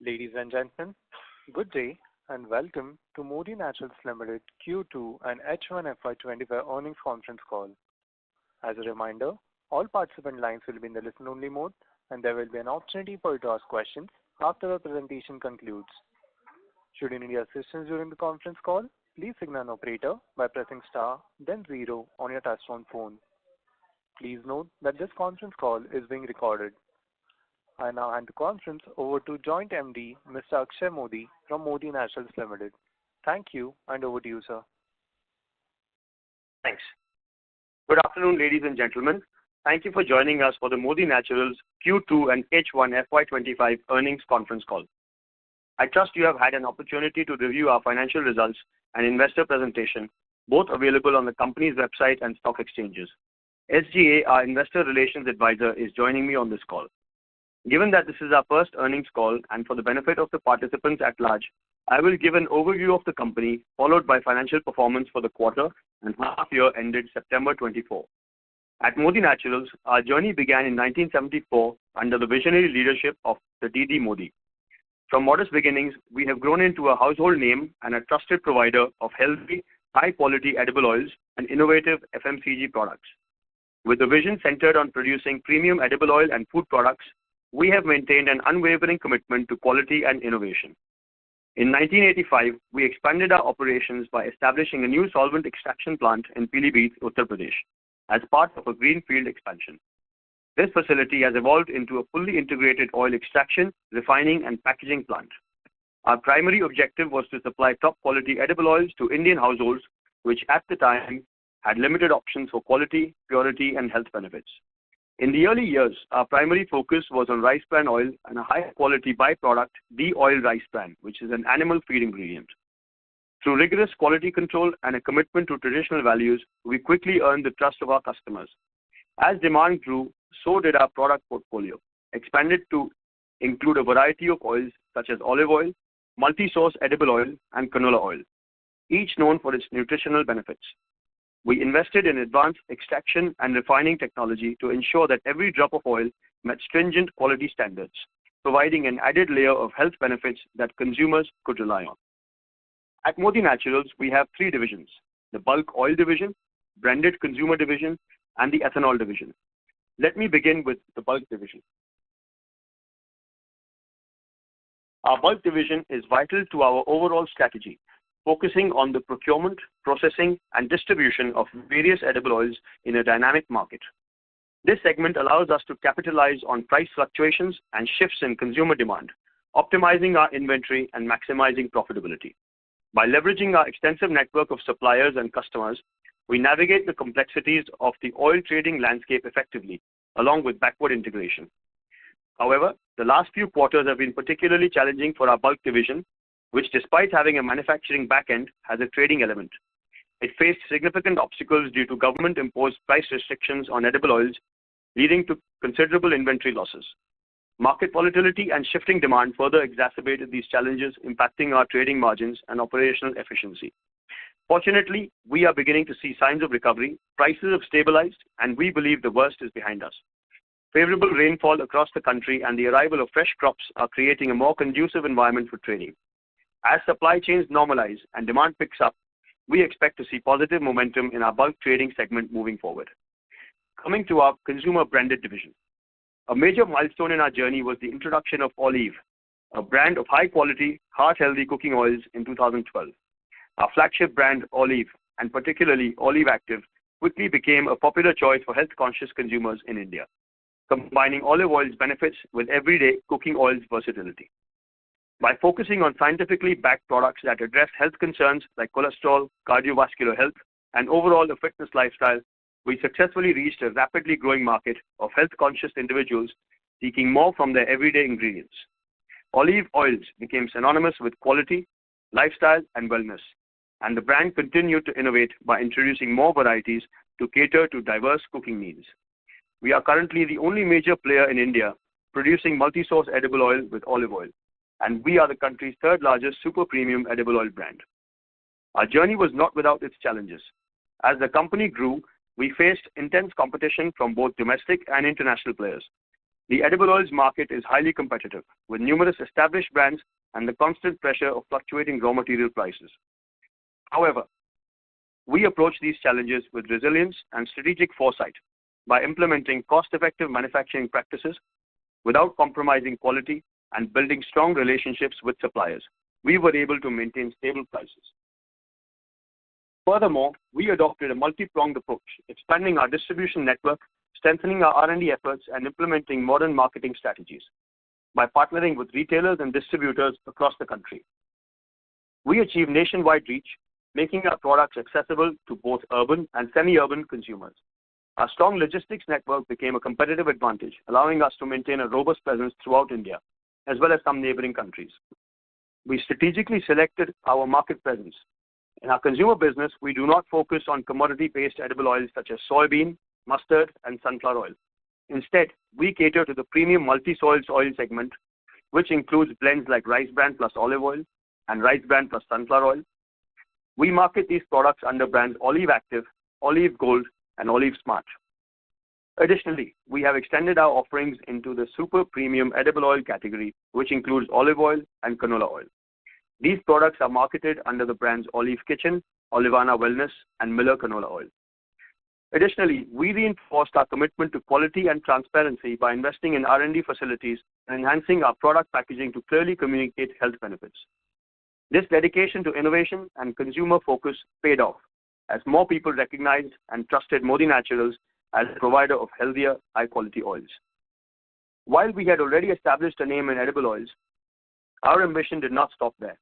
Ladies and gentlemen, good day and welcome to Modi Naturals Limited Q2 and H1FY25 earnings conference call. As a reminder, all participant lines will be in the listen-only mode, and there will be an opportunity for you to ask questions after the presentation concludes. Should you need assistance during the conference call, please signal an operator by pressing star, then zero on your touchtone phone. Please note that this conference call is being recorded. I now hand the conference over to Joint MD, Mr. Akshay Modi from Modi Naturals Limited. Thank you, and over to you, sir. Thanks. Good afternoon, ladies and gentlemen. Thank you for joining us for the Modi Naturals Q2 and H1 FY25 earnings conference call. I trust you have had an opportunity to review our financial results and investor presentation, both available on the company's website and stock exchanges. SGA, our investor relations advisor, is joining me on this call. Given that this is our first earnings call and for the benefit of the participants at large, I will give an overview of the company, followed by financial performance for the quarter and half year ended September 24. At Modi Naturals, our journey began in 1974 under the visionary leadership of the D.D. Modi. From modest beginnings, we have grown into a household name and a trusted provider of healthy, high-quality edible oils and innovative FMCG products. With a vision centered on producing premium edible oil and food products, we have maintained an unwavering commitment to quality and innovation. In 1985, we expanded our operations by establishing a new solvent extraction plant in Pilibhit, Uttar Pradesh, as part of a greenfield expansion. This facility has evolved into a fully integrated oil extraction, refining, and packaging plant. Our primary objective was to supply top-quality edible oils to Indian households, which at the time had limited options for quality, purity, and health benefits. In the early years, our primary focus was on rice bran oil and a high-quality byproduct, de-oiled rice bran, which is an animal feed ingredient. Through rigorous quality control and a commitment to traditional values, we quickly earned the trust of our customers. As demand grew, so did our product portfolio, expanded to include a variety of oils such as olive oil, multi-source edible oil, and canola oil, each known for its nutritional benefits. We invested in advanced extraction and refining technology to ensure that every drop of oil met stringent quality standards, providing an added layer of health benefits that consumers could rely on. At Modi Naturals, we have three divisions: the bulk oil division, branded consumer division, and the ethanol division. Let me begin with the bulk division. Our bulk division is vital to our overall strategy, focusing on the procurement, processing, and distribution of various edible oils in a dynamic market. This segment allows us to capitalize on price fluctuations and shifts in consumer demand, optimizing our inventory and maximizing profitability. By leveraging our extensive network of suppliers and customers, we navigate the complexities of the oil trading landscape effectively, along with backward integration. However, the last few quarters have been particularly challenging for our bulk division, which, despite having a manufacturing back-end, has a trading element. It faced significant obstacles due to government-imposed price restrictions on edible oils, leading to considerable inventory losses. Market volatility and shifting demand further exacerbated these challenges, impacting our trading margins and operational efficiency. Fortunately, we are beginning to see signs of recovery, prices have stabilized, and we believe the worst is behind us. Favorable rainfall across the country and the arrival of fresh crops are creating a more conducive environment for trading. As supply chains normalize and demand picks up, we expect to see positive momentum in our bulk trading segment moving forward. Coming to our consumer branded division. A major milestone in our journey was the introduction of Olive, a brand of high-quality, heart-healthy cooking oils in 2012. Our flagship brand, Olive, and particularly Olive Active, quickly became a popular choice for health-conscious consumers in India, combining olive oil's benefits with everyday cooking oil's versatility. By focusing on scientifically backed products that address health concerns like cholesterol, cardiovascular health, and overall a fitness lifestyle, we successfully reached a rapidly growing market of health-conscious individuals seeking more from their everyday ingredients. Olive oils became synonymous with quality, lifestyle, and wellness, and the brand continued to innovate by introducing more varieties to cater to diverse cooking needs. We are currently the only major player in India producing multi-source edible oil with olive oil, and we are the country's third largest super premium edible oil brand. Our journey was not without its challenges. As the company grew, we faced intense competition from both domestic and international players. The edible oils market is highly competitive, with numerous established brands and the constant pressure of fluctuating raw material prices. However, we approach these challenges with resilience and strategic foresight by implementing cost-effective manufacturing practices without compromising quality and building strong relationships with suppliers. We were able to maintain stable prices. Furthermore, we adopted a multi-pronged approach, expanding our distribution network, strengthening our R&D efforts, and implementing modern marketing strategies by partnering with retailers and distributors across the country. We achieved nationwide reach, making our products accessible to both urban and semi-urban consumers. Our strong logistics network became a competitive advantage, allowing us to maintain a robust presence throughout India, as well as some neighboring countries. We strategically selected our market presence. In our consumer business, we do not focus on commodity-based edible oils such as soybean, mustard, and sunflower oil. Instead, we cater to the premium multi-soils oil segment, which includes blends like rice bran plus olive oil and rice bran plus sunflower oil. We market these products under brands Olive Active, Olive Gold, and Olive Smart. Additionally, we have extended our offerings into the super premium edible oil category, which includes olive oil and canola oil. These products are marketed under the brands Olive Kitchen, Olivana Wellness, and Miller Canola Oil. Additionally, we reinforced our commitment to quality and transparency by investing in R&D facilities and enhancing our product packaging to clearly communicate health benefits. This dedication to innovation and consumer focus paid off as more people recognized and trusted Modi Naturals as a provider of healthier, high-quality oils. While we had already established a name in edible oils, our ambition did not stop there.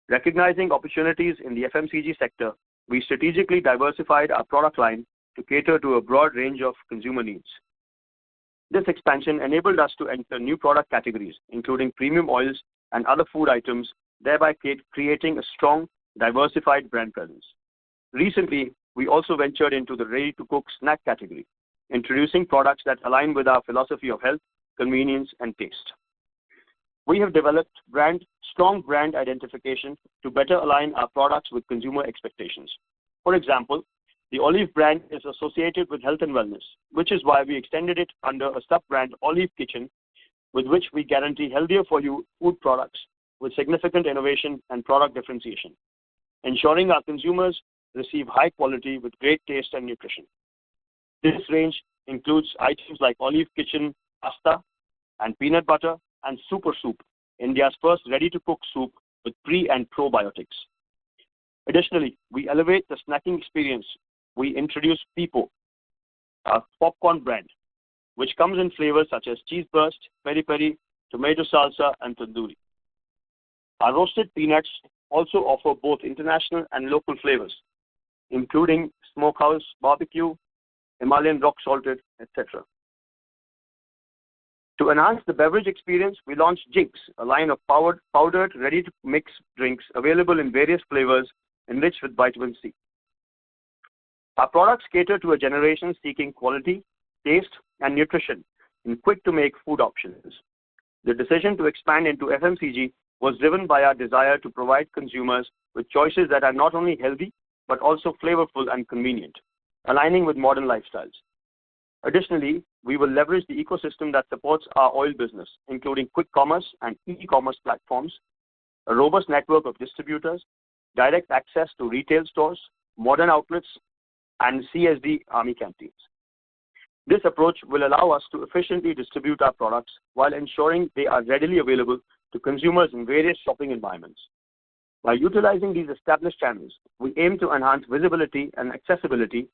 Recognizing opportunities in the FMCG sector, we strategically diversified our product line to cater to a broad range of consumer needs. This expansion enabled us to enter new product categories, including premium oils and other food items, thereby creating a strong, diversified brand presence. Recently, we also ventured into the ready-to-cook snack category, introducing products that align with our philosophy of health, convenience, and taste. We have developed strong brand identification to better align our products with consumer expectations. For example, the Olive brand is associated with health and wellness, which is why we extended it under a sub-brand Olive Kitchen, with which we guarantee healthier for you food products with significant innovation and product differentiation, ensuring our consumers receive high quality with great taste and nutrition. This range includes items like Olive Kitchen pasta and peanut butter and Super Soup, India's first ready-to-cook soup with pre- and probiotics. Additionally, we elevate the snacking experience. We introduce Pipo, our popcorn brand, which comes in flavors such as cheese burst, peri-peri, tomato salsa, and tandoori. Our roasted peanuts also offer both international and local flavors, including smokehouse barbecue, Himalayan rock salted, etc. To enhance the beverage experience, we launched Jinx, a line of powdered, ready-to-mix drinks available in various flavors enriched with vitamin C. Our products cater to a generation seeking quality, taste, and nutrition in quick-to-make food options. The decision to expand into FMCG was driven by our desire to provide consumers with choices that are not only healthy, but also flavorful and convenient, aligning with modern lifestyles. Additionally, we will leverage the ecosystem that supports our oil business, including quick commerce and e-commerce platforms, a robust network of distributors, direct access to retail stores, modern outlets, and CSD army canteens. This approach will allow us to efficiently distribute our products while ensuring they are readily available to consumers in various shopping environments. By utilizing these established channels, we aim to enhance visibility and accessibility,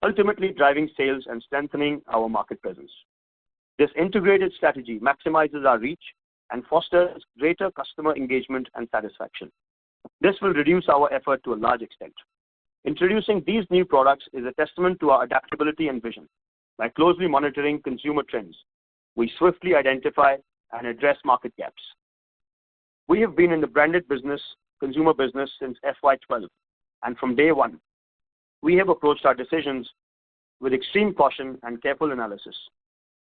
ultimately driving sales and strengthening our market presence. This integrated strategy maximizes our reach and fosters greater customer engagement and satisfaction. This will reduce our effort to a large extent. Introducing these new products is a testament to our adaptability and vision. By closely monitoring consumer trends, we swiftly identify and address market gaps. We have been in the branded consumer business since FY12, and from day one, we have approached our decisions with extreme caution and careful analysis.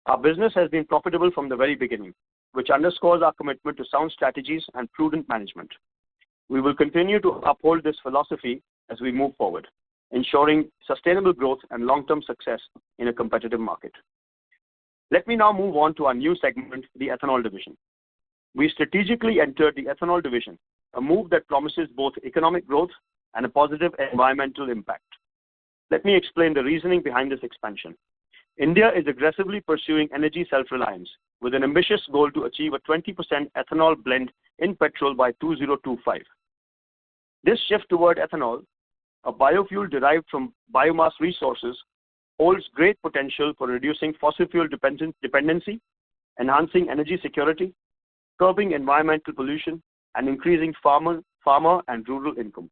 Our business has been profitable from the very beginning, which underscores our commitment to sound strategies and prudent management. We will continue to uphold this philosophy as we move forward, ensuring sustainable growth and long-term success in a competitive market. Let me now move on to our new segment, the ethanol division. We strategically entered the ethanol division, a move that promises both economic growth and a positive environmental impact. Let me explain the reasoning behind this expansion. India is aggressively pursuing energy self-reliance with an ambitious goal to achieve a 20% ethanol blend in petrol by 2025. This shift toward ethanol, a biofuel derived from biomass resources, holds great potential for reducing fossil fuel dependency, enhancing energy security, curbing environmental pollution, and increasing farmer and rural income.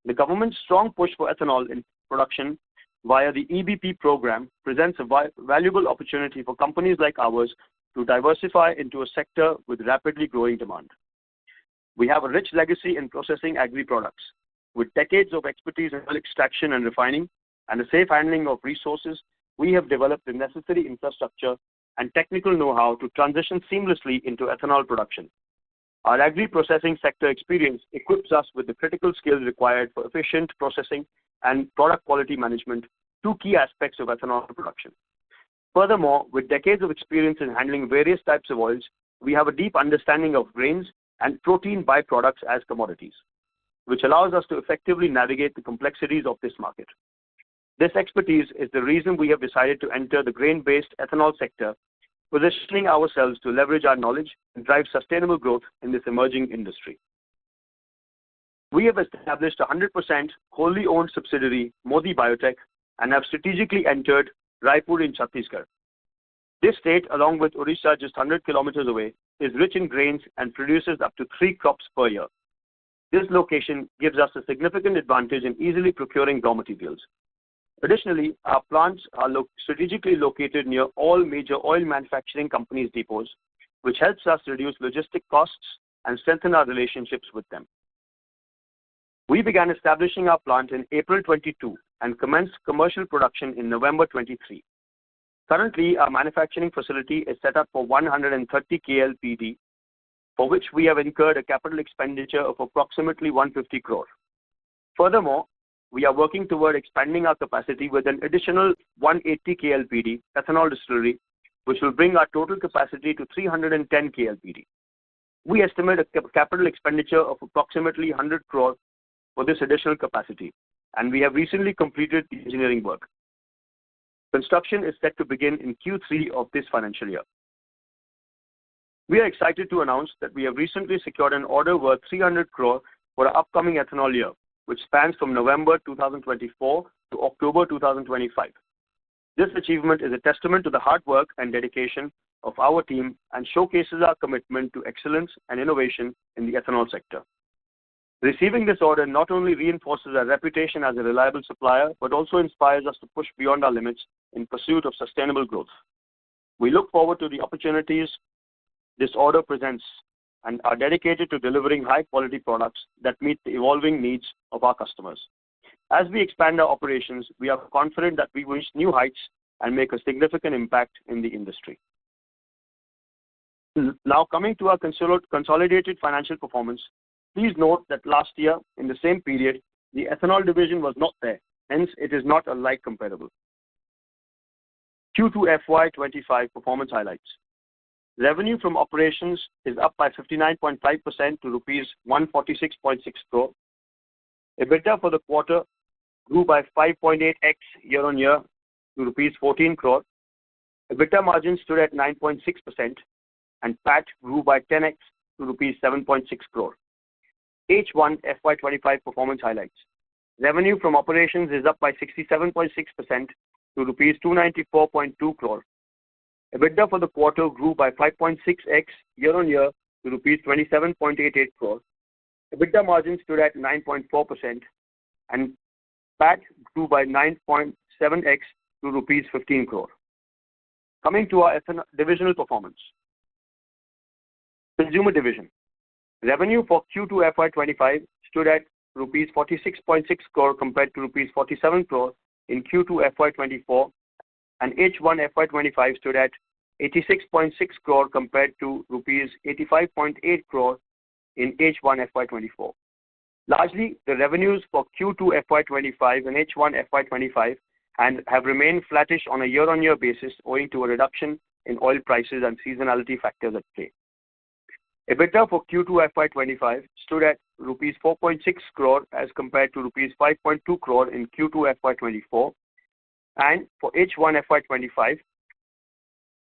The government's strong push for ethanol in production via the EBP program presents a valuable opportunity for companies like ours to diversify into a sector with rapidly growing demand. We have a rich legacy in processing agri-products. With decades of expertise in oil extraction and refining and the safe handling of resources, we have developed the necessary infrastructure and technical know-how to transition seamlessly into ethanol production. Our agri-processing sector experience equips us with the critical skills required for efficient processing and product quality management, two key aspects of ethanol production. Furthermore, with decades of experience in handling various types of oils, we have a deep understanding of grains and protein byproducts as commodities, which allows us to effectively navigate the complexities of this market. This expertise is the reason we have decided to enter the grain-based ethanol sector, positioning ourselves to leverage our knowledge and drive sustainable growth in this emerging industry. We have established a 100% wholly owned subsidiary, Modi Biotech, and have strategically entered Raipur in Chhattisgarh. This state, along with Odisha just 100 kilometers away, is rich in grains and produces up to 3 crops per year. This location gives us a significant advantage in easily procuring raw materials. Additionally, our plants are strategically located near all major oil manufacturing companies' depots, which helps us reduce logistic costs and strengthen our relationships with them. We began establishing our plant in April 22 and commenced commercial production in November 23. Currently, our manufacturing facility is set up for 130 KLPD, for which we have incurred a capital expenditure of approximately 150 crore. Furthermore, we are working toward expanding our capacity with an additional 180 KLPD ethanol distillery, which will bring our total capacity to 310 KLPD. We estimate a capital expenditure of approximately 100 crore for this additional capacity, and we have recently completed the engineering work. Construction is set to begin in Q3 of this financial year. We are excited to announce that we have recently secured an order worth 300 crore for our upcoming ethanol year, which spans from November 2024 to October 2025. This achievement is a testament to the hard work and dedication of our team and showcases our commitment to excellence and innovation in the ethanol sector. Receiving this order not only reinforces our reputation as a reliable supplier, but also inspires us to push beyond our limits in pursuit of sustainable growth. We look forward to the opportunities this order presents and are dedicated to delivering high-quality products that meet the evolving needs of our customers. As we expand our operations, we are confident that we will reach new heights and make a significant impact in the industry. Now, coming to our consolidated financial performance, please note that last year, in the same period, the ethanol division was not there. Hence, it is not a like comparable. Q2FY25 performance highlights. Revenue from operations is up by 59.5% to rupees 146.6 crore. EBITDA for the quarter grew by 5.8x year-on-year to rupees 14 crore. EBITDA margin stood at 9.6% and PAT grew by 10x to rupees 7.6 crore. H1 FY25 performance highlights. Revenue from operations is up by 67.6% to rupees 294.2 crore. EBITDA for the quarter grew by 5.6x year-on-year to rupees 27.88 crore. EBITDA margin stood at 9.4% and PAT grew by 9.7x to rupees 15 crore. Coming to our divisional performance. Consumer division. Revenue for Q2 FY25 stood at rupees 46.6 crore compared to rupees 47 crore in Q2 FY24, and H1 FY25 stood at 86.6 crore compared to rupees 85.8 crore in H1 FY24. Largely, the revenues for Q2 FY25 and H1 FY25 have remained flattish on a year-on-year basis owing to a reduction in oil prices and seasonality factors at play. EBITDA for Q2FY25 stood at rupees 4.6 crore as compared to rupees 5.2 crore in Q2FY24, and for H1FY25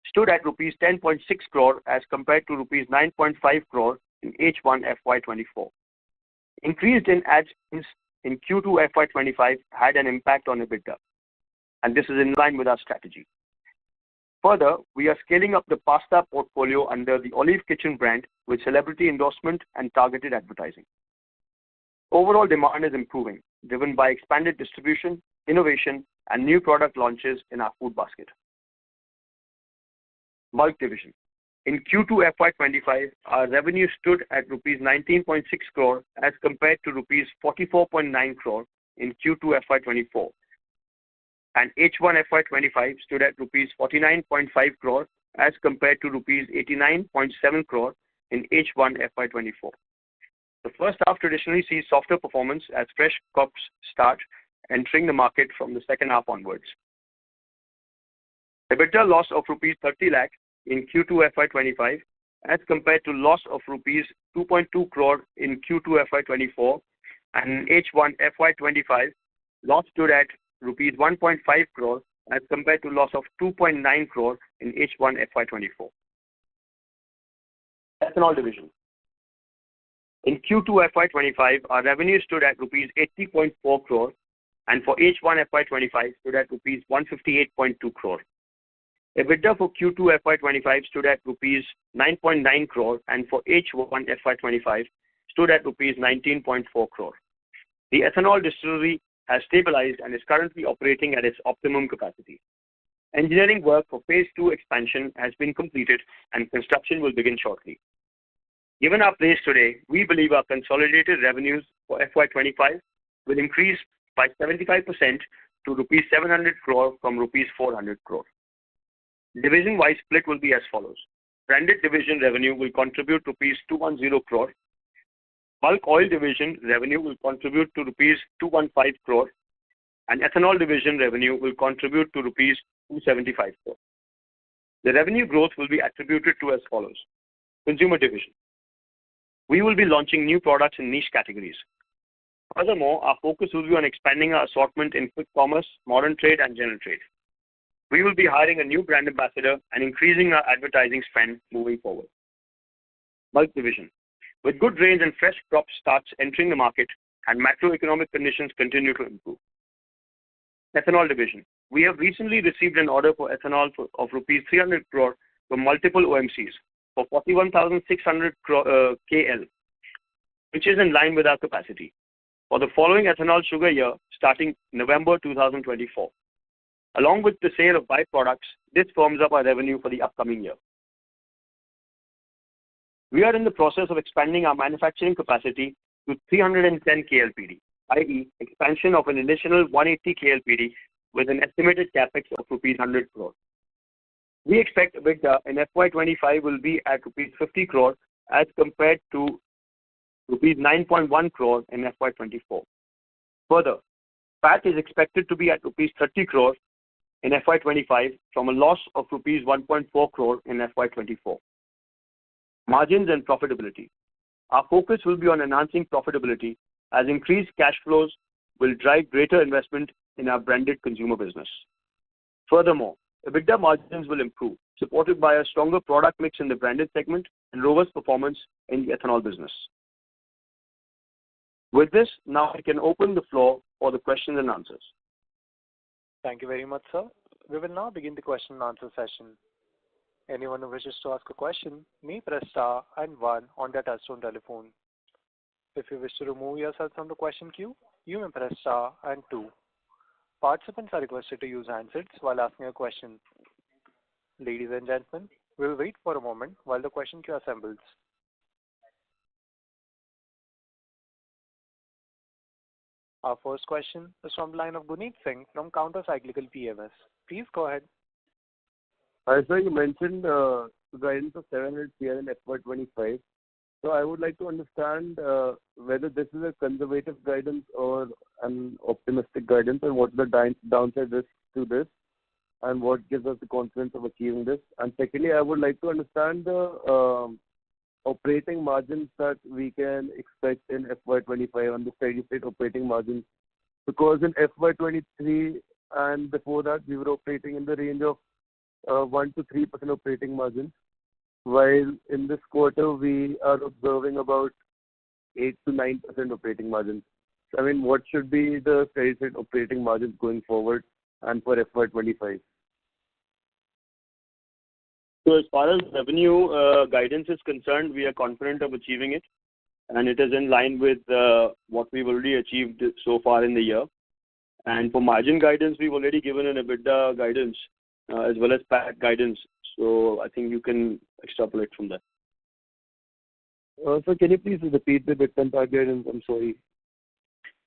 stood at rupees 10.6 crore as compared to rupees 9.5 crore in H1FY24. Increased in ads in Q2FY25 had an impact on EBITDA, and this is in line with our strategy. Further, we are scaling up the pasta portfolio under the Olive Kitchen brand with celebrity endorsement and targeted advertising. Overall demand is improving, driven by expanded distribution, innovation, and new product launches in our food basket. Bulk division. In Q2FY25, our revenue stood at rupees 19.6 crore as compared to rupees 44.9 crore in Q2FY24. And H1FY25 stood at rupees 49.5 crore as compared to rupees 89.7 crore in H1FY24. The first half traditionally sees softer performance as fresh crops start entering the market from the second half onwards. EBITDA loss of rupees 30 lakh in Q2FY25 as compared to loss of rupees 2.2 crore in Q2FY24, and in H1FY25 loss stood at rupees 1.5 crore as compared to loss of 2.9 crore in H1FY24. Ethanol division. In Q2FY25, our revenue stood at rupees 80.4 crore, and for H1FY25 stood at rupees 158.2 crore. EBITDA for Q2FY25 stood at rupees 9.9 crore, and for H1FY25 stood at rupees 19.4 crore. The ethanol distillery has stabilized and is currently operating at its optimum capacity. Engineering work for Phase 2 expansion has been completed and construction will begin shortly. Given our place today, we believe our consolidated revenues for FY25 will increase by 75% to rupees 700 crore from rupees 400 crore. Division-wise split will be as follows. Branded division revenue will contribute rupees 210 crore. Bulk oil division revenue will contribute to rupees 215 crore, and ethanol division revenue will contribute to rupees 275 crore. The revenue growth will be attributed to as follows. Consumer division. We will be launching new products in niche categories. Furthermore, our focus will be on expanding our assortment in quick commerce, modern trade, and general trade. We will be hiring a new brand ambassador and increasing our advertising spend moving forward. Bulk division. With good rains and fresh crop starts entering the market and macroeconomic conditions continue to improve. Ethanol division. We have recently received an order for ethanol of rupees 300 crore from multiple OMCs for 41,600 KL, which is in line with our capacity, for the following ethanol sugar year starting November 2024. Along with the sale of byproducts, this firms up our revenue for the upcoming year. We are in the process of expanding our manufacturing capacity to 310 KLPD, i.e. expansion of an additional 180 KLPD with an estimated capex of rupees 100 crore. We expect EBITDA in FY25 will be at rupees 50 crore as compared to rupees 9.1 crore in FY24. Further, PAT is expected to be at rupees 30 crore in FY25 from a loss of rupees 1.4 crore in FY24. Margins and profitability. Our focus will be on enhancing profitability as increased cash flows will drive greater investment in our branded consumer business. Furthermore, EBITDA margins will improve, supported by a stronger product mix in the branded segment and robust performance in the ethanol business. With this, now I can open the floor for the questions and answers. Thank you very much, sir. We will now begin the question and answer session. Anyone who wishes to ask a question may press star and 1 on their touchtone telephone. If you wish to remove yourself from the question queue, you may press star and 2. Participants are requested to use handsets while asking a question. Ladies and gentlemen, we will wait for a moment while the question queue assembles. Our first question is from the line of Guneet Singh from Counter Cyclical PMS. Please go ahead. Hi, sir, you mentioned the guidance of 700 CR in FY25. So I would like to understand whether this is a conservative guidance or an optimistic guidance, and what the downside risk to this. and what gives us the confidence of achieving this? And secondly, I would like to understand the operating margins that we can expect in FY25 and the steady-state operating margins, because in FY23 and before that, we were operating in the range of 1 to 3% operating margins, while in this quarter, we are observing about 8 to 9% operating margins. So, I mean, what should be the steady-state operating margins going forward and for FY25? So as far as revenue guidance is concerned, we are confident of achieving it, and it is in line with what we've already achieved so far in the year. And for margin guidance, we've already given an EBITDA guidance as well as PAT guidance. So I think you can extrapolate from that. So can you please repeat the EBITDA and PAT guidance? I'm sorry,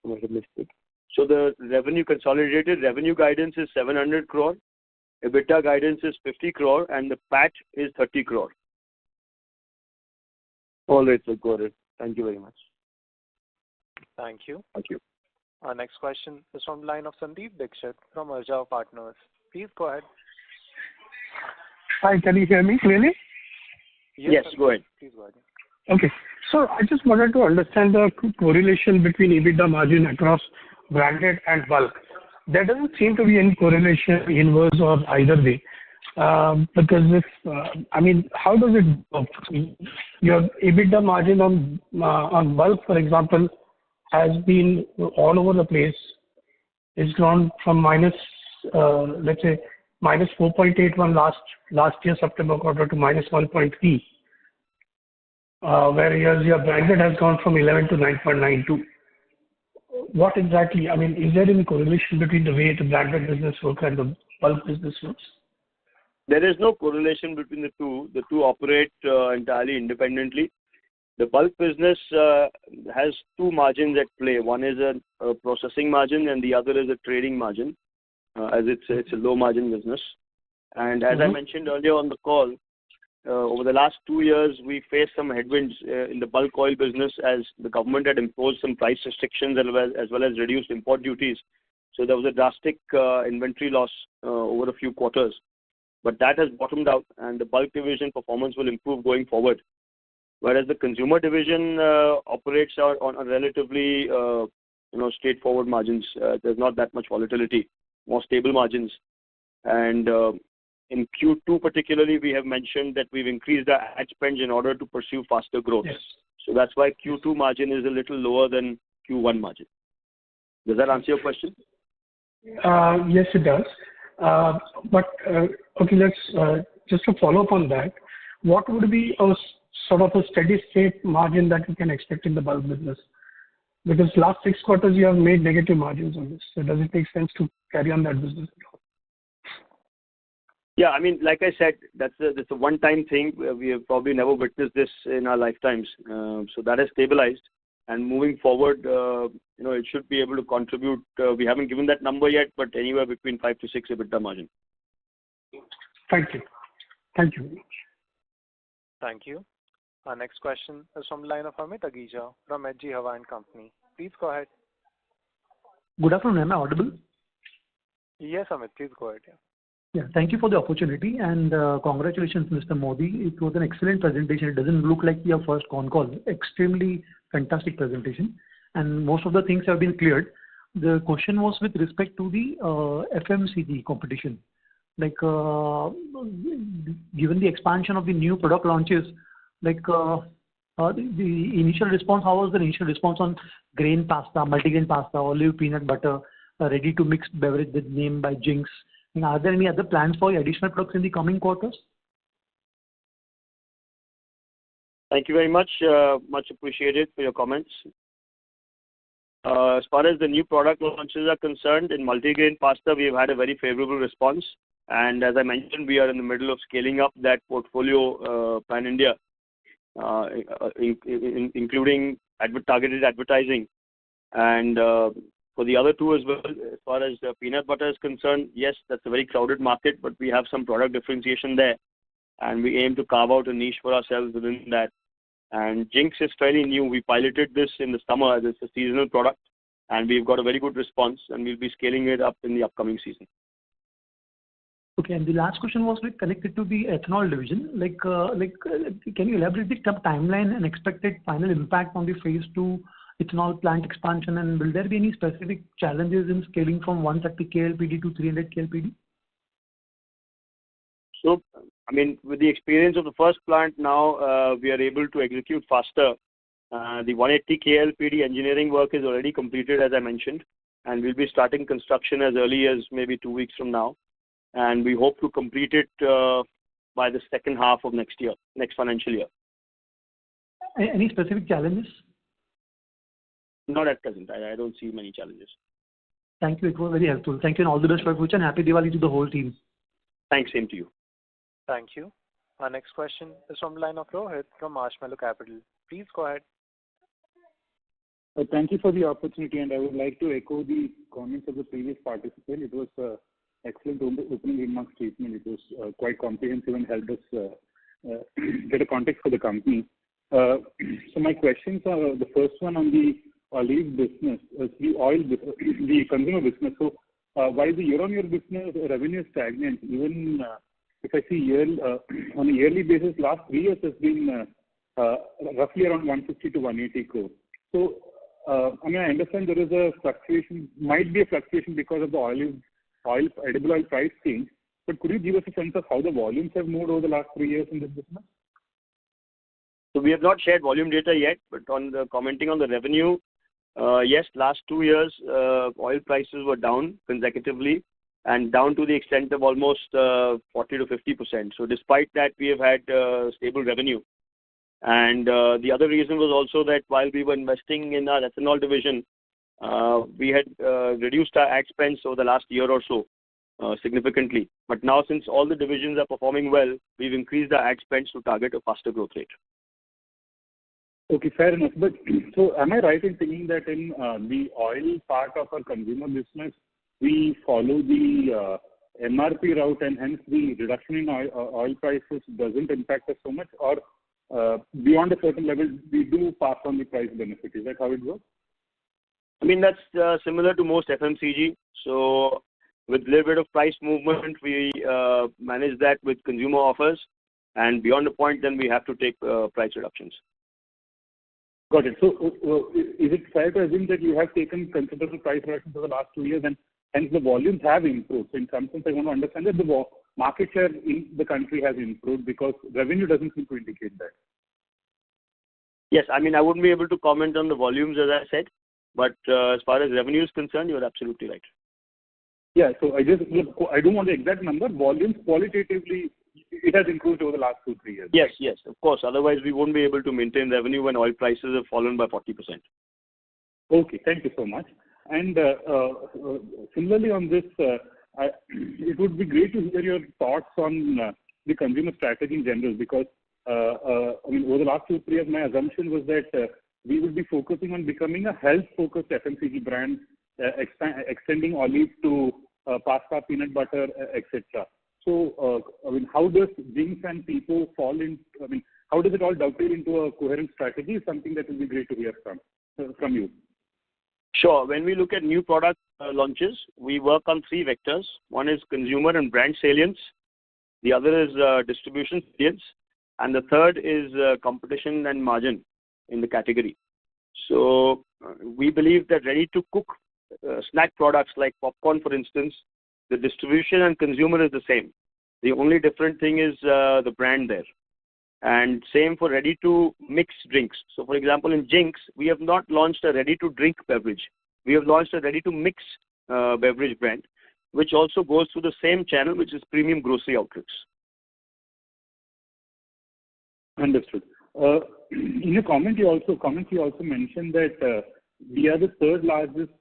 I might have missed it. So the consolidated revenue guidance is 700 crore, EBITDA guidance is 50 crore, and the PAT is 30 crore. All right, sir. Got it. Thank you very much. Thank you. Thank you. Our next question is from the line of Sandeep Dixit from Arjav Partners. Please go ahead. Hi, can you hear me clearly? Yes, go ahead. Please go ahead. Okay. So I just wanted to understand the correlation between EBITDA margin across branded and bulk. There doesn't seem to be any correlation inverse or either way. Because if, how does it work? Your EBITDA margin on bulk, for example, has been all over the place. It's gone from minus 4.81 last year September quarter to minus 1.3. Whereas your branded has gone from 11 to 9.92. What exactly, is there any correlation between the way the branded business works and the bulk business works? There is no correlation between the two. The two operate entirely independently. The bulk business has two margins at play. One is a processing margin and the other is a trading margin, as it's a low margin business. And as I mentioned earlier on the call, over the last 2 years, we faced some headwinds in the bulk oil business as the government had imposed some price restrictions as well as reduced import duties. So there was a drastic inventory loss over a few quarters. But that has bottomed out, and the bulk division performance will improve going forward. Whereas the consumer division operates on a relatively straightforward margins. There's not that much volatility, more stable margins. And in Q2 particularly, we have mentioned that we've increased our ad spend in order to pursue faster growth. Yes. So that's why Q2 margin is a little lower than Q1 margin. Does that answer your question? Yes, it does. Okay, let's just to follow up on that. What would be a sort of a steady state margin that we can expect in the bulk business? Because last 6 quarters you have made negative margins on this. So does it make sense to carry on that business at all? Yeah, like I said, that's a one-time thing. We have probably never witnessed this in our lifetimes. So that has stabilized. And moving forward, it should be able to contribute. We haven't given that number yet, but anywhere between 5 to 6 EBITDA margin. Thank you. Thank you very much. Thank you. Our next question is from the line of Amit Agija from HG Hawa & Company. Please go ahead. Good afternoon. Am I audible? Yes, Amit, please go ahead. Yeah, thank you for the opportunity and congratulations, Mr. Modi. It was an excellent presentation. It doesn't look like your first con call. Extremely fantastic presentation, and most of the things have been cleared. The question was with respect to the FMCG competition. Like, given the expansion of the new product launches, like the initial response, how was the initial response on grain pasta, multigrain pasta, olive peanut butter, ready to mix beverage with name by Jinx? And are there any other plans for additional products in the coming quarters? Thank you very much. Much appreciated for your comments. As far as the new product launches are concerned, in multigrain pasta, we have had a very favorable response. And as I mentioned, we are in the middle of scaling up that portfolio pan-India, including targeted advertising. And for the other two as well, as far as the peanut butter is concerned, yes, that's a very crowded market, but we have some product differentiation there. And we aim to carve out a niche for ourselves within that. And Jinx is fairly new. We piloted this in the summer as it's a seasonal product, and we've got a very good response, and we'll be scaling it up in the upcoming season. Okay, and the last question was connected to the ethanol division. Can you elaborate the timeline and expected final impact on the phase 2 ethanol plant expansion, and will there be any specific challenges in scaling from 130 KLPD to 300 KLPD? So, with the experience of the first plant now, we are able to execute faster. The 180 KLPD engineering work is already completed, as I mentioned, and we'll be starting construction as early as maybe 2 weeks from now. And we hope to complete it by the second half of next financial year. Any specific challenges? Not at present. I don't see many challenges. Thank you. It was very helpful. Thank you, and all the best for future, and happy Diwali to the whole team. Thanks, same to you. Thank you. Our next question is from the line of Rohit from Marshmallow Capital. Please go ahead. Thank you for the opportunity, and I would like to echo the comments of the previous participant. It was excellent opening remarks statement. It was quite comprehensive and helped us get a context for the company. So my questions are, the first one on the olive business, the consumer business. So while the year-on-year business revenue is stagnant, even if I see on a yearly basis, last 3 years has been roughly around 150 to 180 crores. So I understand there is a fluctuation, might be a fluctuation because of the edible oil price change, but could you give us a sense of how the volumes have moved over the last 3 years in this business? So we have not shared volume data yet, but commenting on the revenue, yes, last 2 years, oil prices were down consecutively and down to the extent of almost 40 to 50%. So despite that, we have had stable revenue. And the other reason was also that while we were investing in our ethanol division, we had reduced our ad spends over the last year or so significantly. But now, since all the divisions are performing well, we've increased our ad spends to target a faster growth rate. Okay, fair enough. But so am I right in thinking that in the oil part of our consumer business, we follow the MRP route, and hence the reduction in oil prices doesn't impact us so much, or beyond a certain level, we do pass on the price benefit? Is that how it works? That's similar to most FMCG. So with a little bit of price movement, we manage that with consumer offers, and beyond a point, then we have to take price reductions. Got it. So is it fair to assume that you have taken considerable price reductions over the last 2 years, and hence the volumes have improved? So in some sense, I want to understand that the market share in the country has improved, because revenue doesn't seem to indicate that. Yes, I wouldn't be able to comment on the volumes, as I said, but as far as revenue is concerned, you're absolutely right. Yeah, so I don't want the exact number. Volumes qualitatively, it has improved over the last 2-3 years. Yes, of course. Otherwise, we won't be able to maintain revenue when oil prices have fallen by 40%. Okay, thank you so much. And similarly on this, it would be great to hear your thoughts on the consumer strategy in general, because over the last 2-3 years, my assumption was that we would be focusing on becoming a health-focused FMCG brand, extending olive to pasta, peanut butter, etc. So, how does Jinx and People fall in? How does it all dovetail into a coherent strategy? Is something that will be great to hear from you. Sure. When we look at new product launches, we work on 3 vectors. One is consumer and brand salience. The other is distribution salience. And the third is competition and margin in the category. So we believe that ready-to-cook snack products like popcorn, for instance, the distribution and consumer is the same. The only different thing is the brand there. And same for ready-to-mix drinks. So, for example, in Jinx, we have not launched a ready-to-drink beverage. We have launched a ready-to-mix beverage brand, which also goes through the same channel, which is premium grocery outlets. Understood. In your comment, you also mentioned that we are the 3rd largest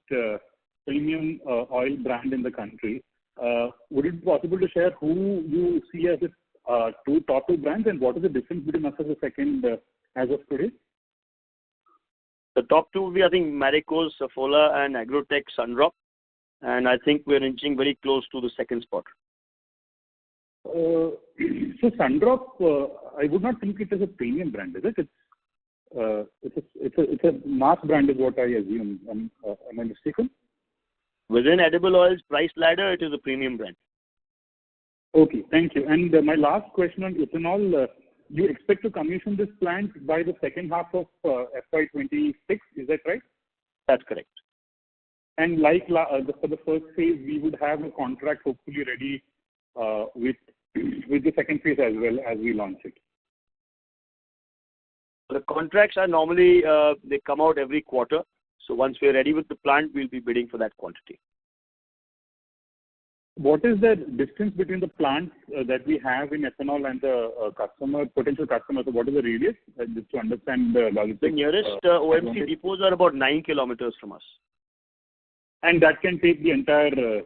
premium oil brand in the country. Would it be possible to share who you see as the top 2 brands, and what is the difference between us as a second as of today? The top 2 will be, I think, Marico's, Saffola, and Agrotech Sunrock. And I think we're inching very close to the second spot. So Sunrock, I would not think it is a premium brand, is it? It's a mass brand is what I assume. Am I mistaken? Within edible oils price ladder, it is a premium brand. Okay, thank you. And my last question on ethanol, you expect to commission this plant by the second half of FY26, is that right? That's correct. And for the first phase, we would have a contract hopefully ready with the second phase as well as we launch it. The contracts are normally, they come out every quarter. So once we're ready with the plant, we'll be bidding for that quantity. What is the distance between the plants that we have in ethanol and the potential customers? So what is the radius? Just to understand the logistics. The nearest OMC depots are about 9 kilometers from us. And that can take the entire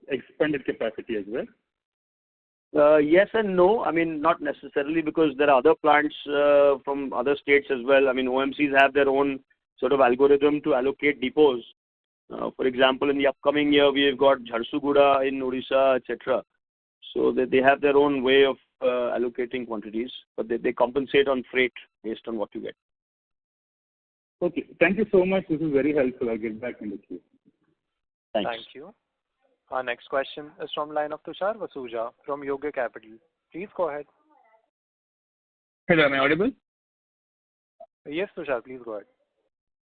expanded capacity as well? Yes and no. I mean, not necessarily, because there are other plants from other states as well. I mean, OMCs have their own sort of algorithm to allocate depots. For example, in the upcoming year, we have got Jharsuguda in Odisha, etc. So they have their own way of allocating quantities, but they compensate on freight based on what you get. Okay. Thank you so much. This is very helpful. I'll get back in the queue. Thanks. Thank you. Our next question is from line of Tushar Vasuja from Yoga Capital. Please go ahead. Hello, am I audible? Yes, Tushar, please go ahead.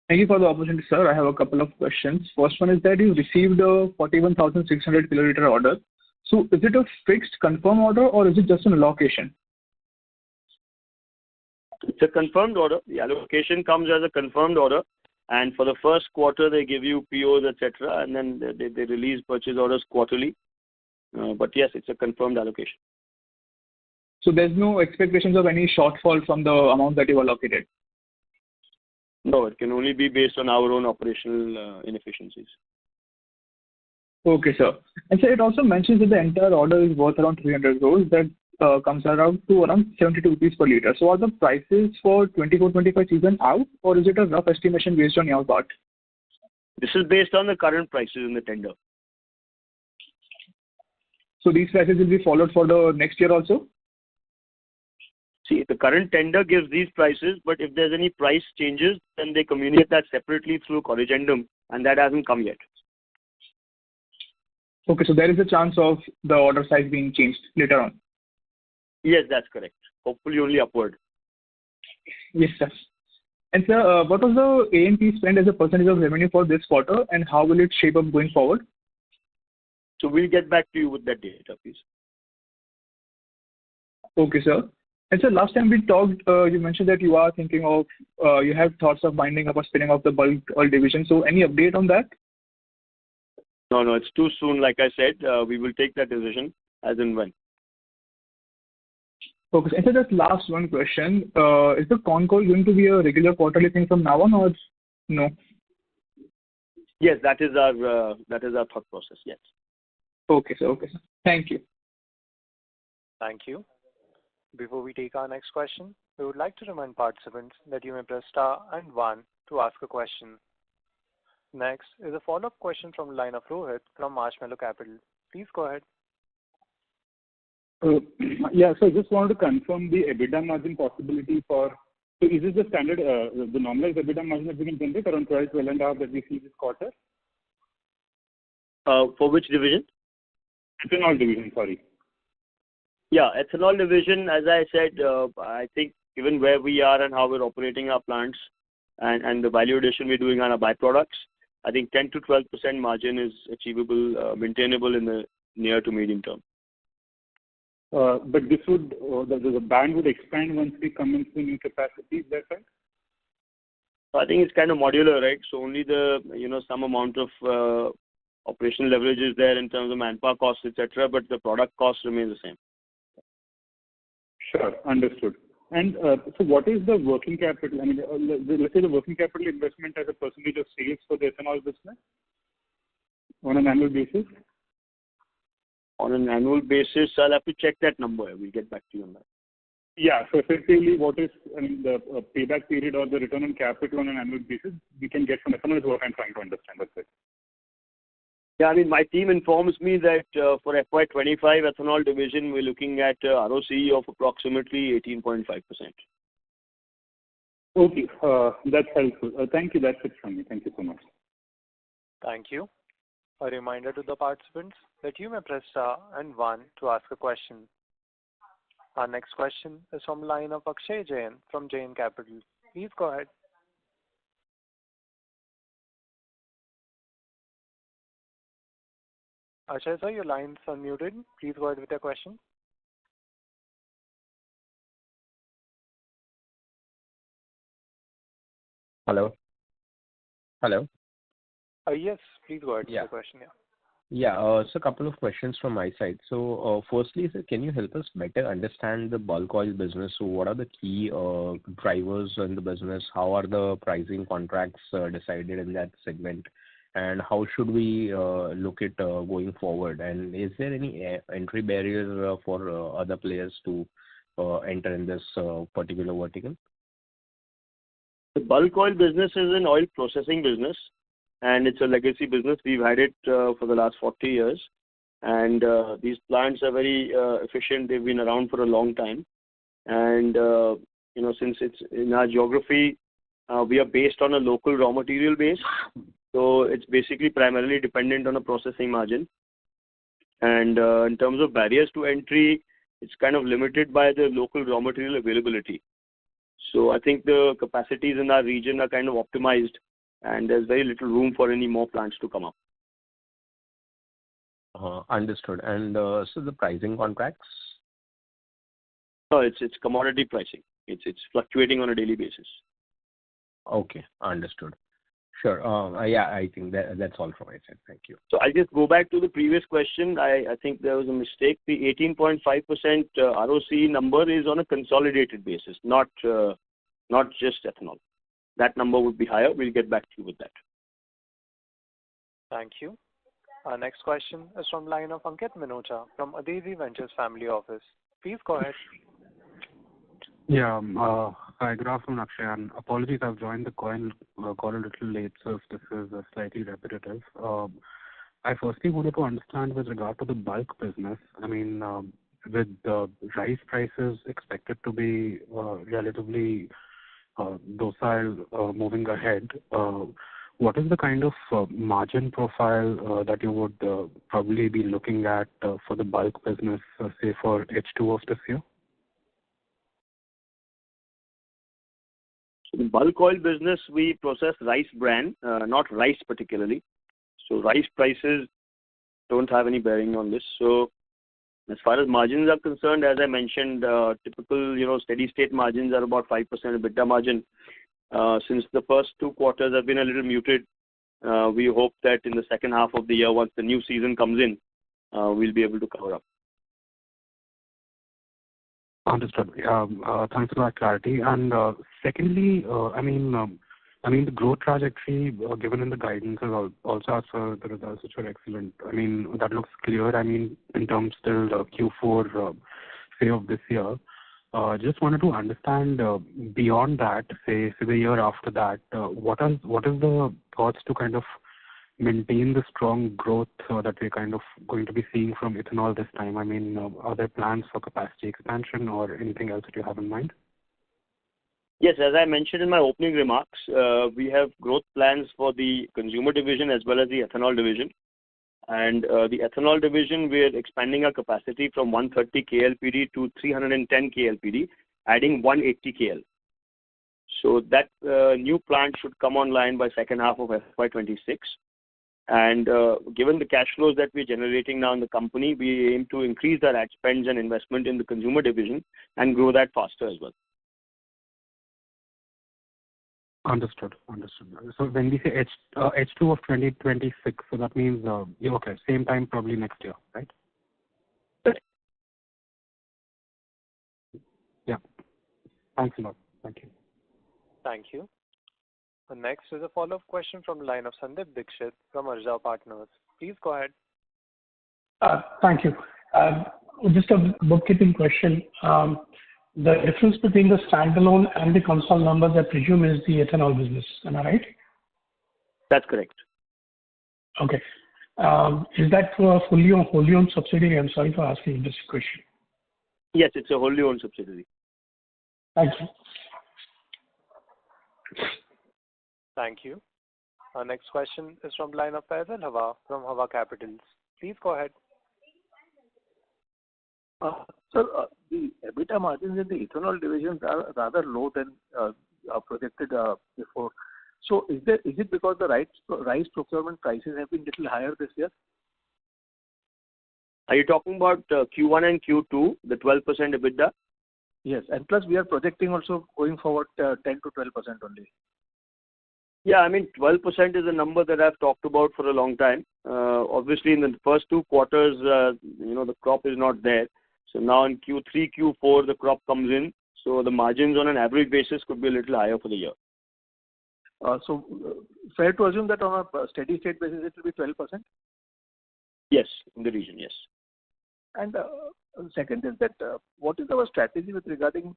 Thank you for the opportunity, sir. I have a couple of questions. First one is that you received a 41,600 kiloliter order. So is it a fixed confirm order or is it just an allocation? It's a confirmed order. The allocation comes as a confirmed order. And for the first quarter, they give you POs, etc. And then they release purchase orders quarterly. But yes, it's a confirmed allocation. So there's no expectations of any shortfall from the amount that you allocated? No, it can only be based on our own operational inefficiencies. Okay, sir. And so it also mentions that the entire order is worth around 300 crores. That comes around to around 72 rupees per liter. So are the prices for 24-25 season out, or is it a rough estimation based on your part? This is based on the current prices in the tender. So these prices will be followed for the next year also? See, the current tender gives these prices, but if there's any price changes, then they communicate that separately through corrigendum, and that hasn't come yet. Okay, so there is a chance of the order size being changed later on? Yes, that's correct. Hopefully only upward. Yes, sir. And sir, what was the A&P spend as a percentage of revenue for this quarter, and how will it shape up going forward? So we'll get back to you with that data, please. Okay, sir. And so last time we talked, you mentioned that you are thinking of, you have thoughts of winding up or spinning off the bulk oil division. So any update on that? No, it's too soon. Like I said, we will take that decision as and when. Okay, and so just last one question. Is the Concall going to be a regular quarterly thing from now on, or no? Yes, that is our thought process, yes. Okay, sir. Okay, sir. Thank you. Thank you. Before we take our next question, we would like to remind participants that you may press star and 1 to ask a question. Next is a follow-up question from line of Rohit from Marshmallow Capital. Please go ahead. Yeah, so I just wanted to confirm the EBITDA margin possibility for, so is this the standard, the normalized EBITDA margin that we can generate around 12.5 that we see this quarter? For which division? Ethanol division, sorry. Yeah, ethanol division, as I said, I think given where we are and how we're operating our plants and the value addition we're doing on our byproducts, I think 10 to 12% margin is achievable, maintainable in the near to medium term. But this would, the band would expand once we come into new capacity, is that right? I think it's kind of modular, right? So only some amount of operational leverage is there in terms of manpower costs, etc., but the product cost remains the same. Sure, understood. And so what is the working capital? I mean, let's say the working capital investment as a percentage of sales for the ethanol business on an annual basis? On an annual basis, I'll have to check that number. We'll get back to you on that. Yeah, so effectively what is the payback period or the return on capital on an annual basis we can get from ethanol is what I'm trying to understand. That's it. Yeah, I mean, my team informs me that for FY25 ethanol division, we're looking at ROCE of approximately 18.5%. Okay, that's helpful. Thank you. That's it from me. Thank you so much. Thank you. A reminder to the participants that you may press star and one to ask a question. Our next question is from the line of Akshay Jain from Jain Capital. Please go ahead. Akshay sir, your line's unmuted. Please go ahead with your question. Hello. Hello. Yes, please go ahead with Yeah. your question. So a couple of questions from my side. So, firstly, sir, can you help us better understand the bulk oil business? So what are the key drivers in the business? How are the pricing contracts decided in that segment? And how should we look at going forward? And is there any entry barriers for other players to enter in this particular vertical? The bulk oil business is an oil processing business, and it's a legacy business. We've had it for the last 40 years, and these plants are very efficient. They've been around for a long time, and since it's in our geography, we are based on a local raw material base, so it's basically primarily dependent on a processing margin. And in terms of barriers to entry, it's kind of limited by the local raw material availability. So I think the capacities in our region are kind of optimized, and there's very little room for any more plants to come up. Understood. And so the pricing contracts? No, it's commodity pricing. It's fluctuating on a daily basis. Okay, understood. Sure. I think that's all from my side. Thank you. So I'll just go back to the previous question. I think there was a mistake. The 18.5% ROC number is on a consolidated basis, not just ethanol. That number would be higher. We'll get back to you with that. Thank you. Our next question is from the line of Ankit Minocha from Adezi Ventures Family Office. Please go ahead. Yeah. Hi, good afternoon, Akshay. And apologies, I've joined the call a little late, so if this is slightly repetitive. I firstly wanted to understand with regard to the bulk business. I mean, with the rice prices expected to be relatively docile moving ahead, what is the kind of margin profile that you would probably be looking at for the bulk business, say for H2 of this year? So in bulk oil business, we process rice bran, not rice particularly. So rice prices don't have any bearing on this. So as far as margins are concerned, as I mentioned, typical steady state margins are about 5% EBITDA margin. Since the first 2 quarters have been a little muted, we hope that in the second half of the year, once the new season comes in, we'll be able to cover up. Understood. Thanks for that clarity. And secondly, I mean, the growth trajectory given in the guidance is also as per the results, which were excellent. I mean, that looks clear. I mean, in terms till Q4, say, of this year. Just wanted to understand beyond that, say the year after that, what is the thoughts to kind of maintain the strong growth that we're kind of going to be seeing from ethanol this time? I mean, are there plans for capacity expansion or anything else that you have in mind? Yes, as I mentioned in my opening remarks, we have growth plans for the consumer division as well as the ethanol division. And the ethanol division, we're expanding our capacity from 130 KLPD to 310 KLPD, adding 180 KL. So that new plant should come online by second half of FY26. And given the cash flows that we're generating now in the company, we aim to increase our ad spends and investment in the consumer division and grow that faster as well. Understood. So when we say H2 of 2026, so that means, okay, same time probably next year, right? Correct. Yeah. Thanks a lot. Thank you. Thank you. The next is a follow-up question from the line of Sandeep Dixit from Arja Partners. Please go ahead. Thank you. Just a bookkeeping question. The difference between the standalone and the Concall numbers, I presume, is the ethanol business. Am I right? That's correct. Okay. Is that for a wholly owned subsidiary? I'm sorry for asking this question. Yes, it's a wholly owned subsidiary. Thank you. Thank you. Our next question is from the line of Faisal Hawa from Hawa Capitals. Please go ahead. Sir, the EBITDA margins in the ethanol divisions are rather low than projected before. So is it because the rice procurement prices have been little higher this year? Are you talking about Q1 and Q2, the 12% EBITDA? Yes, and plus we are projecting also going forward 10 to 12% only. Yeah, I mean 12% is a number that I've talked about for a long time. Obviously, in the first 2 quarters, the crop is not there. So now in Q3, Q4, the crop comes in. So the margins on an average basis could be a little higher for the year. So fair to assume that on a steady state basis it will be 12%? Yes, in the region, yes. And second is that what is our strategy with regarding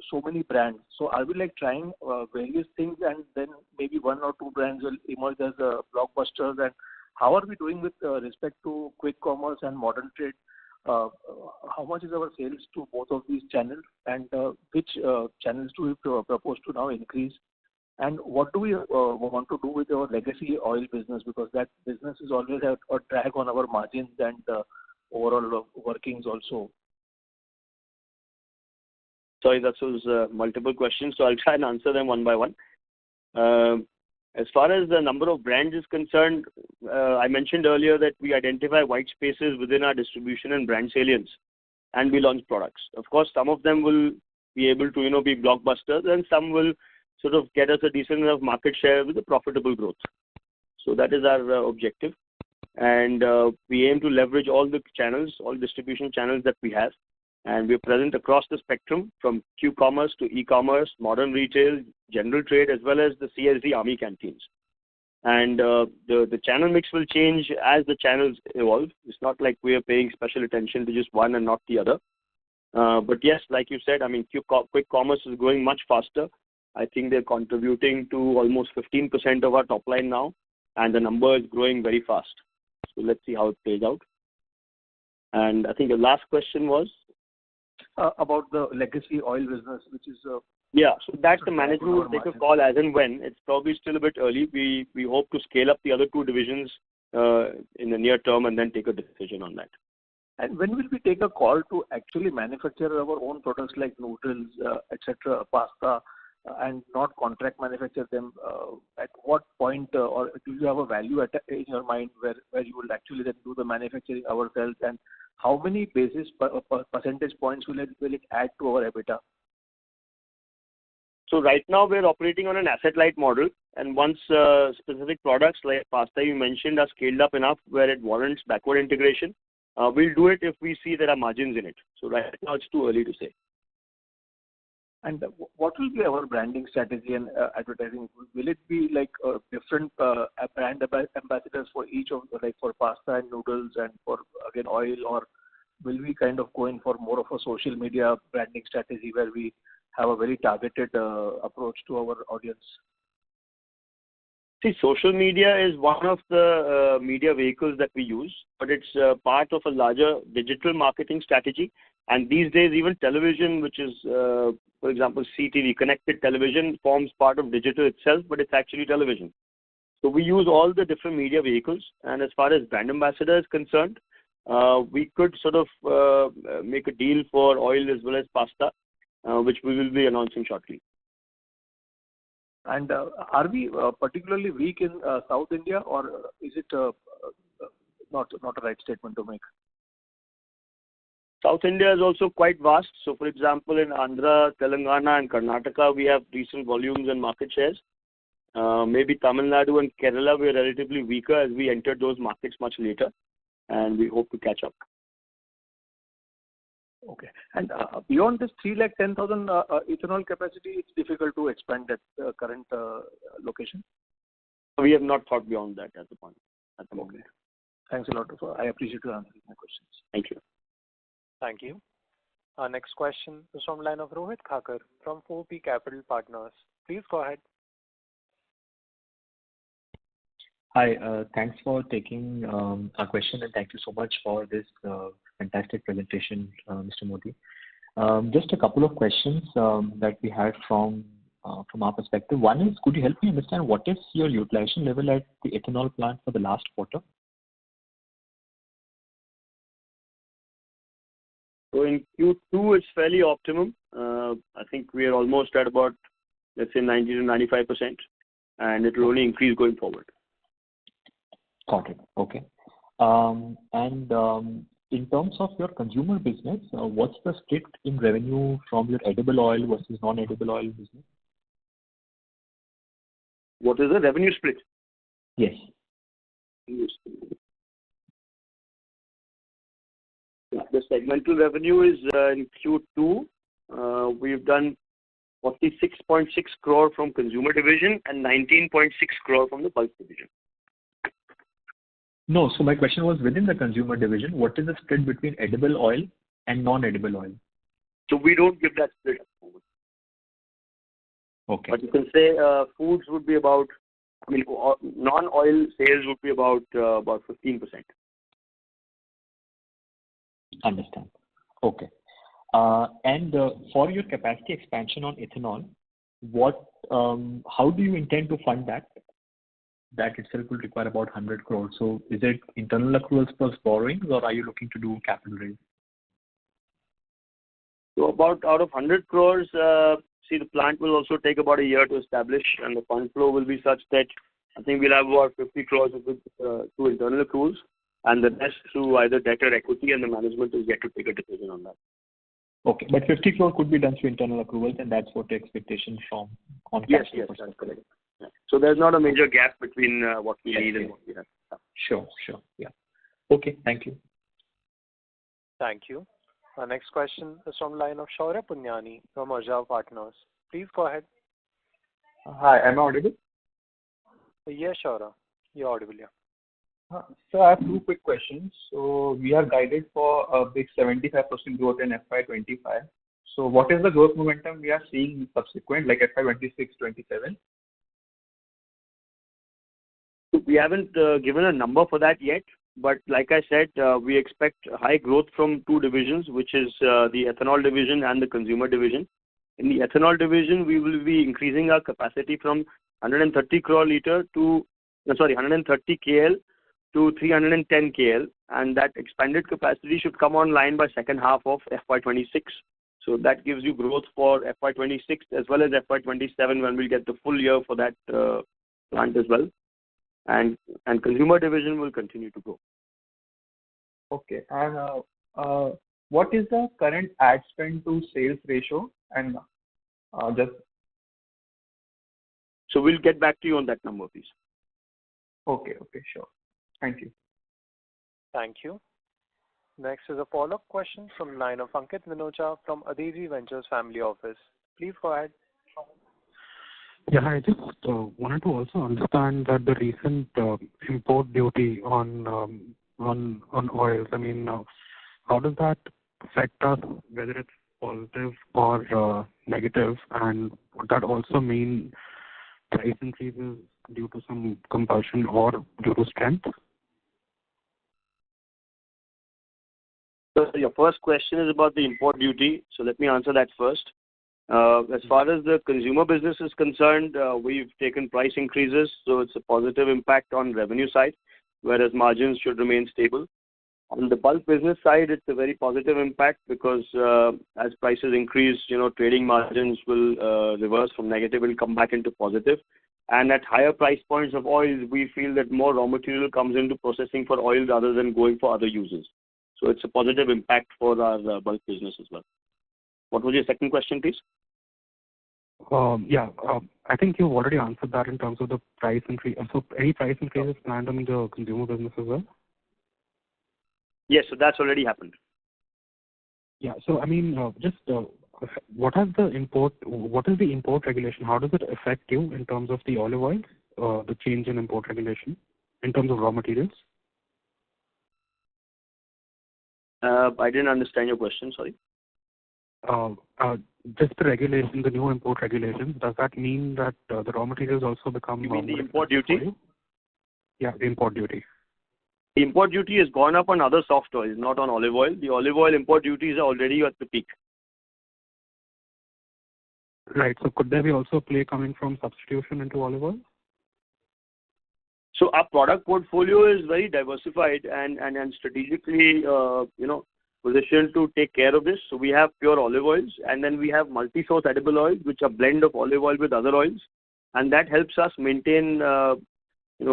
so many brands? So are we like trying various things and then maybe 1 or 2 brands will emerge as blockbusters? And how are we doing with respect to quick commerce and modern trade? How much is our sales to both of these channels, and which channels do we propose to now increase? And what do we want to do with our legacy oil business, because that business is always a drag on our margins and overall workings also. Sorry, that was multiple questions, so I'll try and answer them one by one. As far as the number of brands is concerned, I mentioned earlier that we identify white spaces within our distribution and brand salience, and we launch products. Of course, some of them will be able to be blockbusters, and some will sort of get us a decent enough market share with a profitable growth. So that is our objective. And we aim to leverage all the channels, all distribution channels that we have. And we're present across the spectrum from Q-commerce to e-commerce, modern retail, general trade, as well as the CSD army canteens. And the channel mix will change as the channels evolve. It's not like we are paying special attention to just one and not the other. But yes, like you said, I mean, quick commerce is growing much faster. I think they're contributing to almost 15% of our top line now, and the number is growing very fast. So let's see how it plays out. And I think the last question was? About the legacy oil business, which is... yeah, so that the management will take a call as and when. It's probably still a bit early. We hope to scale up the other 2 divisions in the near term and then take a decision on that. And when will we take a call to actually manufacture our own products like noodles, etc., pasta, and not contract manufacture them? At what point, or do you have a value in your mind where you will actually then do the manufacturing ourselves, and how many percentage points will it add to our EBITDA? So right now we're operating on an asset-light model, and once specific products like pasta you mentioned are scaled up enough where it warrants backward integration, we'll do it if we see there are margins in it. So right now it's too early to say. And what will be our branding strategy and advertising? Will it be like different brand ambassadors for each of, like for pasta and noodles and for again oil, or will we kind of go in for more of a social media branding strategy where we have a very targeted approach to our audience? See, social media is one of the media vehicles that we use, but it's part of a larger digital marketing strategy. And these days, even television, which is, for example, CTV, connected television, forms part of digital itself, but it's actually television. So we use all the different media vehicles. And as far as brand ambassador is concerned, we could sort of make a deal for oil as well as pasta, which we will be announcing shortly. And are we particularly weak in South India, or is it not a right statement to make? South India is also quite vast. So, for example, in Andhra, Telangana, and Karnataka, we have decent volumes and market shares. Maybe Tamil Nadu and Kerala, we are relatively weaker as we entered those markets much later, and we hope to catch up. Okay. And beyond this 310,000 ethanol capacity, it's difficult to expand at the current location? We have not thought beyond that at the point. At the moment. Okay. Thanks a lot. I appreciate you answering my questions. Thank you. Thank you. Our next question is from line of Rohit Thakur from 4P Capital Partners. Please go ahead. Hi, thanks for taking our question, and thank you so much for this fantastic presentation, Mr. Modi. Just a couple of questions that we had from from our perspective. One is, could you help me understand what is your utilization level at the ethanol plant for the last quarter? So in Q2, it's fairly optimum. I think we are almost at about, let's say, 90 to 95%, and it will only increase going forward. Got it. Okay. In terms of your consumer business, what's the split in revenue from your edible oil versus non-edible oil business? What is the revenue split? Yes. Yeah, the segmental revenue is in Q2. We've done 46.6 crore from consumer division and 19.6 crore from the bulk division. No, so my question was, within the consumer division, what is the split between edible oil and non-edible oil? So we don't give that split at the moment. Okay. But you can say foods would be about, non-oil sales would be about 15%. Understand. Okay. And for your capacity expansion on ethanol, how do you intend to fund that? That itself will require about 100 crores. So is it internal accruals plus borrowings, or are you looking to do capital raise? So about out of 100 crores, the plant will also take about a year to establish, and the fund flow will be such that I think we'll have about 50 crores through internal accruals, and the rest through either debt or equity, and the management is yet to take a decision on that. Okay, but 50 crore could be done through internal accruals, and that's what the expectation from on Yes, that's correct. Yeah. So there's not a major gap between what we need and what we have. Sure. Yeah. Okay, thank you. Thank you. Our next question is from the line of Shaurya Punyani from Arjav Partners. Please go ahead. Hi, am I audible? Yes, Shaurya. You're audible, yeah. So I have two quick questions. So we are guided for a big 75% growth in FY25. So what is the growth momentum we are seeing subsequent, like FY26, 27? We haven't given a number for that yet, but like I said, we expect high growth from two divisions, which is the ethanol division and the consumer division. In the ethanol division, we will be increasing our capacity from 130 KL to 310 KL, and that expanded capacity should come online by second half of FY26. So that gives you growth for FY26 as well as FY27 when we get the full year for that plant as well. And consumer division will continue to grow. Okay. And what is the current ad spend to sales ratio? And So we'll get back to you on that number, please. Okay, sure. Thank you. Thank you. Next is a follow-up question from the line of Ankit Minocha from Adezi Ventures Family Office. Please go ahead. Yeah, I just wanted to also understand that the recent import duty on oils. How does that affect us, whether it's positive or negative, and would that also mean price increases due to some compulsion or due to strength? So your first question is about the import duty. So let me answer that first. As far as the consumer business is concerned, we've taken price increases, so it's a positive impact on revenue side, whereas margins should remain stable. On the bulk business side, it's a very positive impact because as prices increase, trading margins will reverse from negative and come back into positive. And at higher price points of oils, we feel that more raw material comes into processing for oil rather than going for other uses. So it's a positive impact for our bulk business as well. What was your second question, please? I think you've already answered that in terms of the price increase. So any price increases planned on the consumer business as well? Yes, so that's already happened. Yeah, so what is the import regulation? How does it affect you in terms of the olive oil, the change in import regulation in terms of raw materials? I didn't understand your question, sorry. Just the regulation, the new import regulations, does that mean that the raw materials also become... You mean the import duty? Yeah, the import duty. The import duty has gone up on other soft oils, not on olive oil. The olive oil import duties are already at the peak. Right. So could there be also a play coming from substitution into olive oil? So our product portfolio is very diversified and strategically, positioned to take care of this. So we have pure olive oils, and then we have multi-source edible oils, which are blend of olive oil with other oils, and that helps us maintain,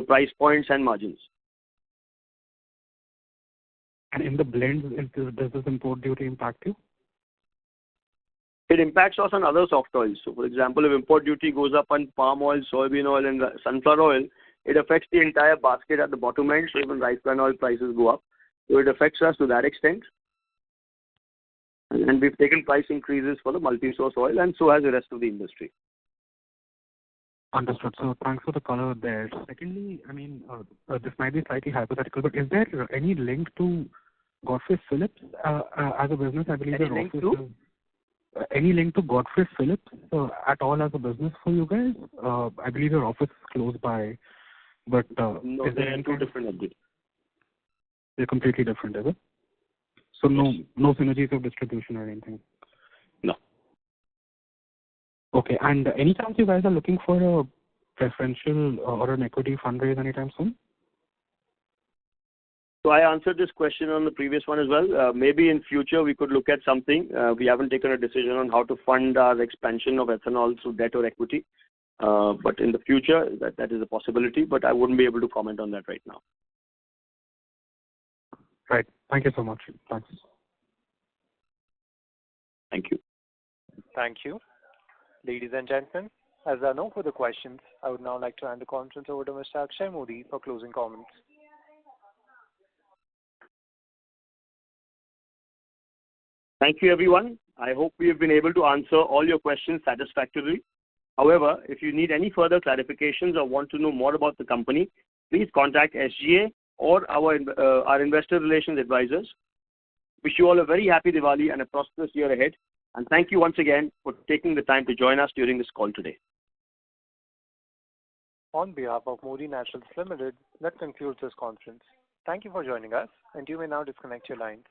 price points and margins. And in the blends, does this import duty impact you? It impacts us on other soft oils. So, for example, if import duty goes up on palm oil, soybean oil, and sunflower oil, it affects the entire basket at the bottom end. So even rice bran oil prices go up. So it affects us to that extent. And we've taken price increases for the multi-source oil, and so has the rest of the industry. Understood. So thanks for the color there. Secondly, this might be slightly hypothetical, but is there any link to Godfrey Phillips as a business? I believe Any link to? Any link to Godfrey Phillips at all as a business for you guys? I believe your office is close by, but no, is there they're any two different entities. They're completely different, is it? So yes. No synergies of distribution or anything? No. Okay. And any chance you guys are looking for a preferential or an equity fundraise anytime soon? So I answered this question on the previous one as well. Maybe in future we could look at something. We haven't taken a decision on how to fund our expansion of ethanol through debt or equity. But in the future, that is a possibility, but I wouldn't be able to comment on that right now. Right. Thank you so much. Thanks. Thank you. Thank you. Ladies and gentlemen, as there are no further questions, I would now like to hand the conference over to Mr. Akshay Modi for closing comments. Thank you, everyone. I hope we have been able to answer all your questions satisfactorily. However, if you need any further clarifications or want to know more about the company, please contact SGA or our investor relations advisors. Wish you all a very happy Diwali and a prosperous year ahead. And thank you once again for taking the time to join us during this call today. On behalf of Modi Naturals Limited, that concludes this conference. Thank you for joining us, and you may now disconnect your lines.